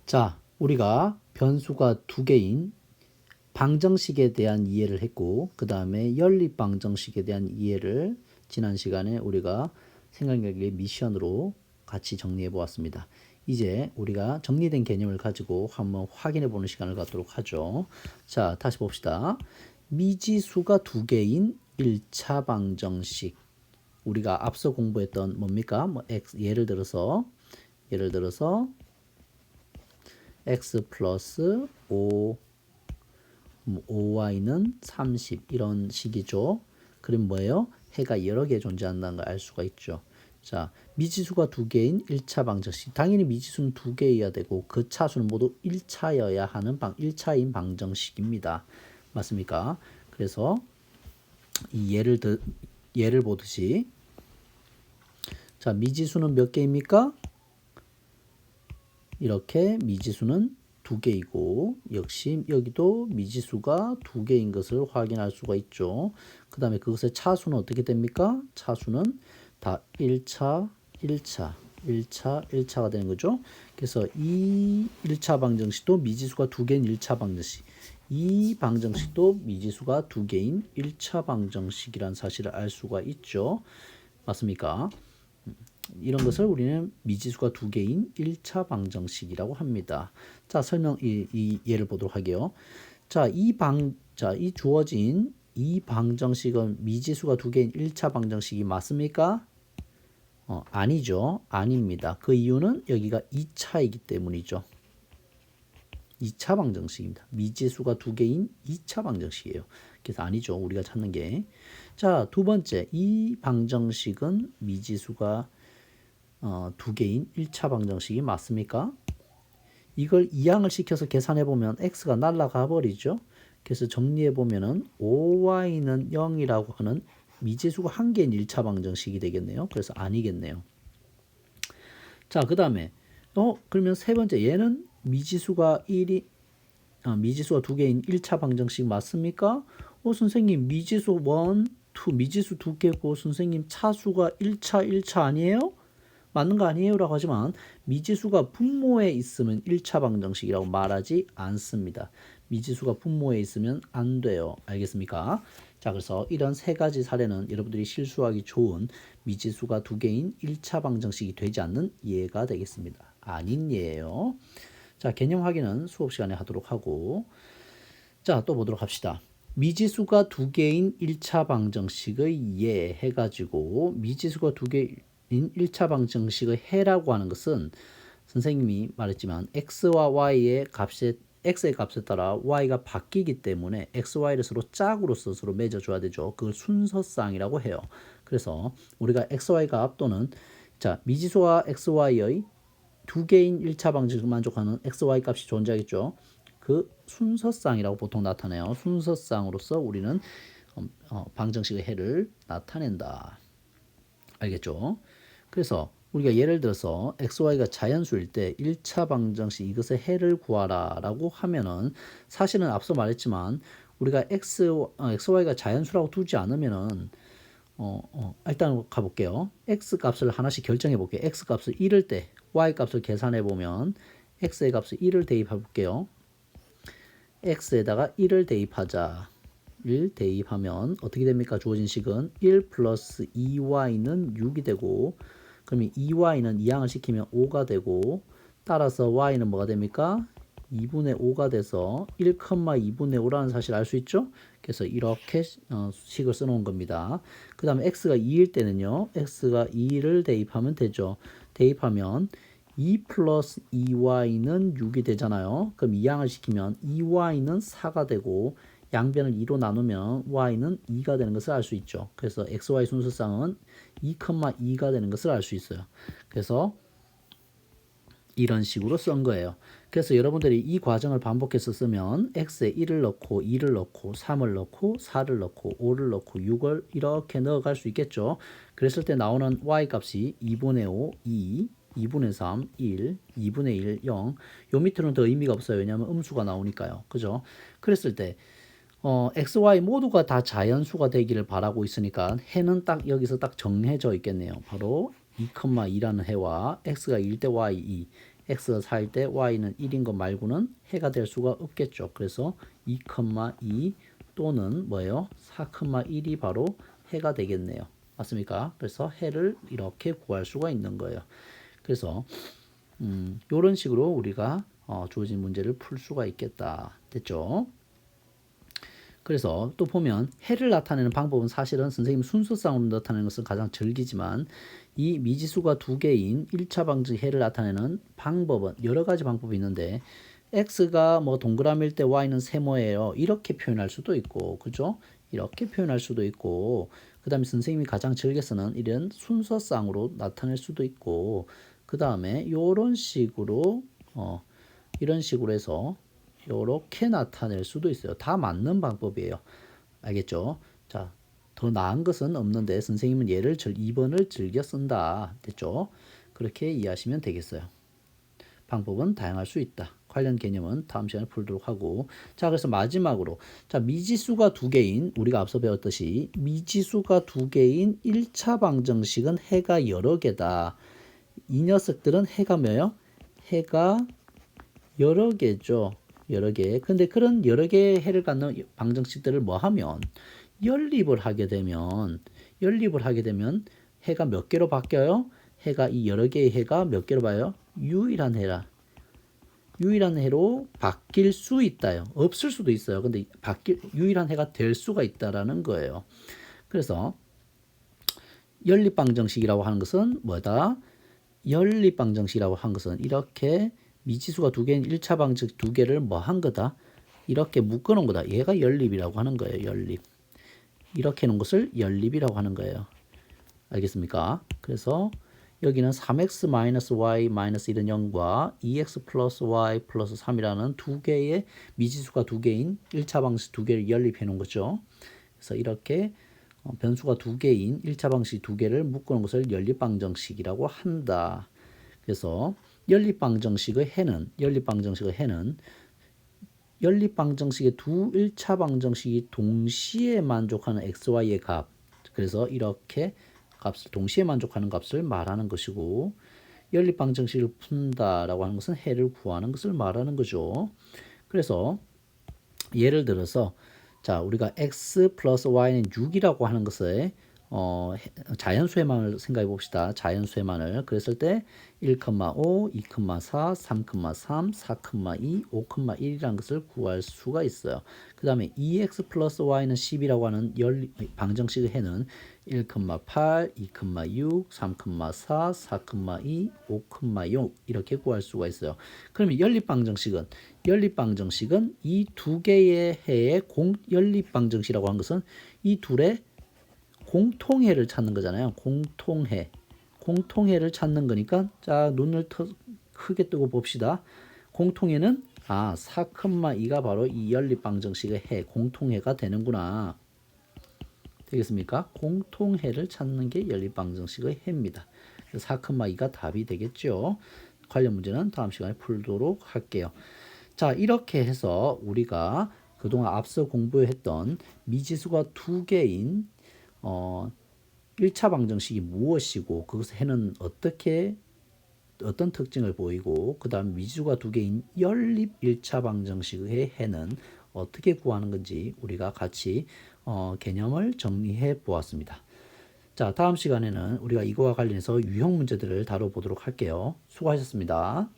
자, 우리가 변수가 두 개인 방정식에 대한 이해를 했고, 그 다음에 연립 방정식에 대한 이해를 지난 시간에 우리가 생각력의 미션으로 같이 정리해 보았습니다. 이제 우리가 정리된 개념을 가지고 한번 확인해 보는 시간을 갖도록 하죠. 자, 다시 봅시다. 미지수가 두 개인 1차 방정식. 우리가 앞서 공부했던 뭡니까? x, 예를 들어서 x 플러스 5 5y는 30 이런 식이죠. 그럼 뭐예요? 해가 여러 개 존재한다는 걸 알 수가 있죠. 자, 미지수가 두 개인 1차 방정식. 당연히 미지수는 두 개여야 되고 그 차수는 모두 1차여야 하는 1차인 방정식입니다. 맞습니까? 그래서 이 예를 보듯이 자, 미지수는 몇 개입니까? 이렇게 미지수는 두 개이고 역시 여기도 미지수가 두 개인 것을 확인할 수가 있죠. 그 다음에 그것의 차수는 어떻게 됩니까? 차수는 다 1차, 1차, 1차, 1차가 되는 거죠. 그래서 이 1차 방정식도 미지수가 두 개인 1차 방정식, 이 방정식도 미지수가 두 개인 1차 방정식이라는 사실을 알 수가 있죠. 맞습니까? 이런 것을 우리는 미지수가 두 개인 1차 방정식이라고 합니다. 자, 이 예를 보도록 할게요. 자, 이 주어진 이 방정식은 미지수가 두 개인 1차 방정식이 맞습니까? 아니죠. 아닙니다. 그 이유는 여기가 2차이기 때문이죠. 2차 방정식입니다. 미지수가 두 개인 2차 방정식이에요. 그래서 아니죠. 우리가 찾는 게. 자, 두 번째. 이 방정식은 미지수가 두 개인 1차 방정식이 맞습니까? 이걸 이항을 시켜서 계산해 보면 x가 날아가 버리죠. 그래서 정리해 보면은 5y는 0이라고 하는 미지수가 한 개인 1차 방정식이 되겠네요. 그래서 아니겠네요. 자, 그다음에 그러면 세 번째 얘는 미지수가 두 개인 1차 방정식 맞습니까? 선생님 미지수 1, 2 미지수 두 개고 선생님 차수가 1차 1차 아니에요? 맞는 거 아니에요? 라고 하지만 미지수가 분모에 있으면 1차 방정식이라고 말하지 않습니다. 미지수가 분모에 있으면 안 돼요. 알겠습니까? 자, 그래서 이런 세 가지 사례는 여러분들이 실수하기 좋은 미지수가 두 개인 1차 방정식이 되지 않는 예가 되겠습니다. 아닌 예예요. 자, 개념 확인은 수업 시간에 하도록 하고, 자, 또 보도록 합시다. 미지수가 두 개인 1차 방정식의 예 해가지고 미지수가 두 개인 1차 방정식의 해라고 하는 것은 선생님이 말했지만 x와 y의 x의 값에 따라 y가 바뀌기 때문에 x, y를 서로 짝으로서 서로 맺어줘야 되죠. 그걸 순서쌍이라고 해요. 그래서 우리가 x, y 값 또는 자 미지수와 x, y의 두 개인 1차 방정식을 만족하는 x, y 값이 존재하겠죠. 그 순서쌍이라고 보통 나타내요. 순서쌍으로서 우리는 방정식의 해를 나타낸다. 알겠죠? 그래서 우리가 예를 들어서 xy가 자연수일 때 1차 방정식 이것의 해를 구하라 라고 하면은 사실은 앞서 말했지만 우리가 xy가 자연수라고 두지 않으면은 일단 가볼게요. x 값을 하나씩 결정해 볼게요. x 값을 1일 때 y 값을 계산해 보면 x의 값을 1을 대입해 볼게요. x에다가 1을 대입하자. 1 대입하면 어떻게 됩니까? 주어진 식은 1 플러스 2y는 6이 되고 그러면 2y는 이항을 시키면 5가 되고 따라서 y는 뭐가 됩니까? 2분의 5가 돼서 1,2분의 5라는 사실을 알 수 있죠? 그래서 이렇게 식을 써놓은 겁니다. 그 다음에 x가 2일 때는요. x가 2를 대입하면 되죠. 대입하면 2 플러스 2y는 6이 되잖아요. 그럼 이항을 시키면 2y는 4가 되고 양변을 2로 나누면 y는 2가 되는 것을 알 수 있죠. 그래서 xy 순서쌍은 2,2가 되는 것을 알 수 있어요. 그래서 이런 식으로 쓴 거예요. 그래서 여러분들이 이 과정을 반복해서 쓰면 x에 1을 넣고 2를 넣고 3을 넣고 4를 넣고 5를 넣고 6을 이렇게 넣어갈 수 있겠죠. 그랬을 때 나오는 y 값이 2분의 5, 2, 2분의 3, 1, 2분의 1, 0. 요 밑으로는 더 의미가 없어요. 왜냐하면 음수가 나오니까요. 그죠? 그랬을 때 x, y 모두가 다 자연수가 되기를 바라고 있으니까 해는 딱 여기서 딱 정해져 있겠네요. 바로 2,2라는 해와 x가 1대 y 2 x가 4일 때 y는 1인 것 말고는 해가 될 수가 없겠죠. 그래서 2,2 또는 뭐예요? 4,1이 바로 해가 되겠네요. 맞습니까? 그래서 해를 이렇게 구할 수가 있는 거예요. 그래서 이런 식으로 우리가 주어진 문제를 풀 수가 있겠다. 됐죠? 그래서 또 보면 해를 나타내는 방법은 사실은 선생님 순서상으로 나타내는 것은 가장 절기지만 이 미지수가 두 개인 1차 방정식 해를 나타내는 방법은 여러 가지 방법이 있는데 x가 뭐 동그라미일 때 y는 세모예요. 이렇게 표현할 수도 있고, 그죠? 이렇게 표현할 수도 있고, 그 다음에 선생님이 가장 즐겨서는 이런 순서상으로 나타낼 수도 있고, 그 다음에 이런 식으로 이런 식으로 해서 이렇게 나타낼 수도 있어요. 다 맞는 방법이에요. 알겠죠? 자, 더 나은 것은 없는데 선생님은 얘를 2번을 즐겨 쓴다. 됐죠? 그렇게 이해하시면 되겠어요. 방법은 다양할 수 있다. 관련 개념은 다음 시간에 풀도록 하고, 자, 그래서 마지막으로, 자, 미지수가 두 개인, 우리가 앞서 배웠듯이 미지수가 두 개인 1차 방정식은 해가 여러 개다. 이 녀석들은 해가 뭐예요? 해가 여러 개죠. 여러 개. 근데 그런 여러 개의 해를 갖는 방정식들을 뭐 하면 연립을 하게 되면 해가 몇 개로 바뀌어요? 해가 이 여러 개의 해가 몇 개로 봐요? 유일한 해라. 유일한 해로 바뀔 수 있다요. 없을 수도 있어요. 근데 유일한 해가 될 수가 있다라는 거예요. 그래서 연립방정식이라고 하는 것은 뭐다? 연립방정식이라고 한 것은 이렇게 미지수가 두 개인 1차 방정식 두 개를 뭐 한 거다? 이렇게 묶어 놓은 거다. 얘가 연립이라고 하는 거예요. 연립. 이렇게 놓은 것을 연립이라고 하는 거예요. 알겠습니까? 그래서 여기는 3x-y-1은 0과 2x 플러스 y 플러스 3이라는 두 개의 미지수가 두 개인 1차 방식 두 개를 연립해 놓은 거죠. 그래서 이렇게 변수가 두 개인 1차 방식 두 개를 묶어 놓은 것을 연립방정식이라고 한다. 그래서 연립방정식의 해는 연립방정식의 두 1차 방정식이 동시에 만족하는 xy의 값. 그래서 이렇게 값을 동시에 만족하는 값을 말하는 것이고, 연립방정식을 푼다라고 하는 것은 해를 구하는 것을 말하는 거죠. 그래서 예를 들어서 자, 우리가 x 플러스 y는 6이라고 하는 것을 자연수에만을 생각해 봅시다. 자연수에만을. 그랬을 때 1,5, 2,4, 3,3, 4,2, 5,1이라는 것을 구할 수가 있어요. 그 다음에 2x 플러스 y는 10이라고 하는 방정식의 해는 1,8, 2,6, 3,4, 4,2, 5,6 이렇게 구할 수가 있어요. 그러면 연립방정식은 이 두 개의 해의 연립방정식이라고 하는 것은 이 둘의 공통해를 찾는 거잖아요. 공통해를 찾는 거니까 자, 눈을 크게 뜨고 봅시다. 공통해는 4,2가 바로 이 연립방정식의 해, 공통해가 되는구나. 되겠습니까? 공통해를 찾는 게 연립방정식의 해입니다. 4,2가 답이 되겠죠. 관련 문제는 다음 시간에 풀도록 할게요. 자, 이렇게 해서 우리가 그동안 앞서 공부했던 미지수가 두 개인 1차 방정식이 무엇이고 그것의 해는 어떤 특징을 보이고 그 다음 미지수가 두 개인 연립 1차 방정식의 해는 어떻게 구하는 건지 우리가 같이 개념을 정리해 보았습니다. 자, 다음 시간에는 우리가 이거와 관련해서 유형 문제들을 다뤄보도록 할게요. 수고하셨습니다.